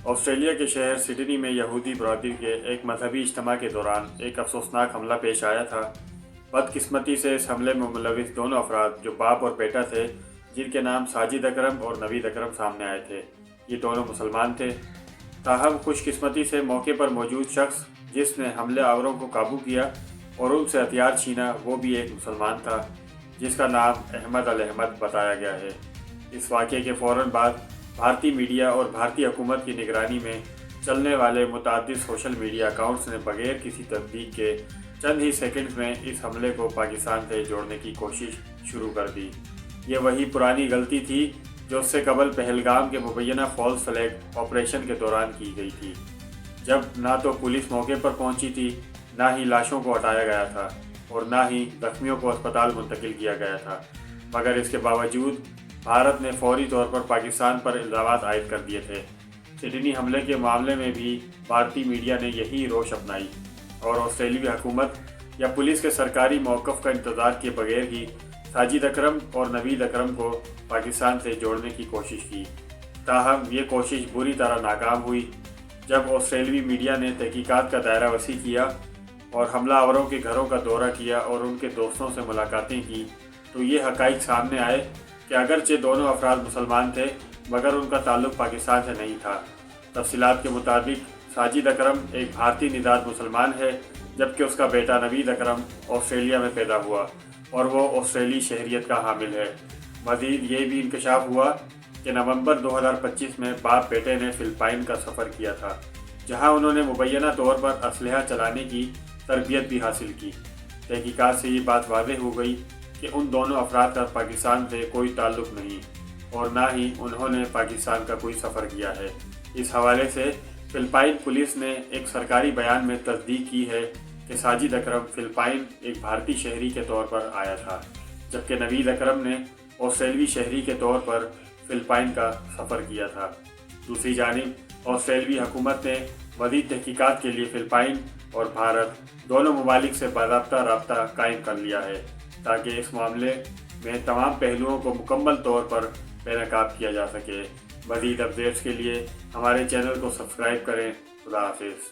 Australia کے شہر Sydney میں یہودی برادری کے ایک مذہبی اجتماع کے دوران ایک افسوسناک حملہ پیش آیا تھا۔ بدقسمتی سے اس حملے میں ملوث دونوں افراد جو باپ اور بیٹا تھے، جن کے نام ساجد اکرم اور نوید اکرم سامنے آئے تھے، یہ دونوں مسلمان تھے۔ تاہم خوش قسمتی سے موقع پر موجود شخص جس نے حملے آوروں کو قابو کیا اور ان سے ہتھیار چھینا، وہ بھی ایک مسلمان تھا جس کا نام احمد الاحمد بتایا گیا ہے۔ اس واقعے کے فوراً بعد بھارتی میڈیا اور بھارتی حکومت کی نگرانی میں چلنے والے متعدد سوشل میڈیا اکاؤنٹس نے بغیر کسی تصدیق کے چند ہی سیکنڈز میں اس حملے کو پاکستان سے جوڑنے کی کوشش شروع کر دی۔ یہ وہی پرانی غلطی تھی جو اس سے قبل پہلگام کے مبینہ فالس فلیگ آپریشن کے دوران کی گئی تھی، جب نہ تو پولیس موقع پر پہنچی تھی، نہ ہی لاشوں کو ہٹایا گیا تھا اور نہ ہی زخمیوں کو اسپتال منتقل کیا گیا تھا، مگر اس کے باوجود بھارت نے فوری طور پر پاکستان پر الزامات عائد کر دیے تھے۔ سڈنی حملے کے معاملے میں بھی بھارتی میڈیا نے یہی روش اپنائی اور آسٹریلوی حکومت یا پولیس کے سرکاری موقف کا انتظار کیے بغیر ہی ساجد اکرم اور نوید اکرم کو پاکستان سے جوڑنے کی کوشش کی۔ تاہم یہ کوشش بری طرح ناکام ہوئی۔ جب آسٹریلوی میڈیا نے تحقیقات کا دائرہ وسیع کیا اور حملہ آوروں کے گھروں کا دورہ کیا اور ان کے دوستوں سے ملاقاتیں کی، تو یہ حقائق سامنے آئے کہ اگرچہ دونوں افراد مسلمان تھے، مگر ان کا تعلق پاکستان سے نہیں تھا۔ تفصیلات کے مطابق ساجد اکرم ایک بھارتی نژاد مسلمان ہے، جبکہ اس کا بیٹا نوید اکرم آسٹریلیا میں پیدا ہوا اور وہ آسٹریلی شہریت کا حامل ہے۔ مزید یہ بھی انکشاف ہوا کہ نومبر 2025 میں باپ بیٹے نے فلپائن کا سفر کیا تھا، جہاں انہوں نے مبینہ طور پر اسلحہ چلانے کی تربیت بھی حاصل کی۔ تحقیقات سے یہ بات واضح ہو گئی کہ ان دونوں افراد کا پاکستان سے کوئی تعلق نہیں اور نہ ہی انہوں نے پاکستان کا کوئی سفر کیا ہے۔ اس حوالے سے فلپائن پولیس نے ایک سرکاری بیان میں تصدیق کی ہے کہ ساجد اکرم فلپائن ایک بھارتی شہری کے طور پر آیا تھا، جبکہ نوید اکرم نے آسٹریلوی شہری کے طور پر فلپائن کا سفر کیا تھا۔ دوسری جانب آسٹریلوی حکومت نے مزید تحقیقات کے لیے فلپائن اور بھارت دونوں ممالک سے باضابطہ رابطہ قائم کر لیا ہے تاکہ اس معاملے میں تمام پہلوؤں کو مکمل طور پر بے نقاب کیا جا سکے۔ مزید اپڈیٹس کے لیے ہمارے چینل کو سبسکرائب کریں۔ خدا حافظ۔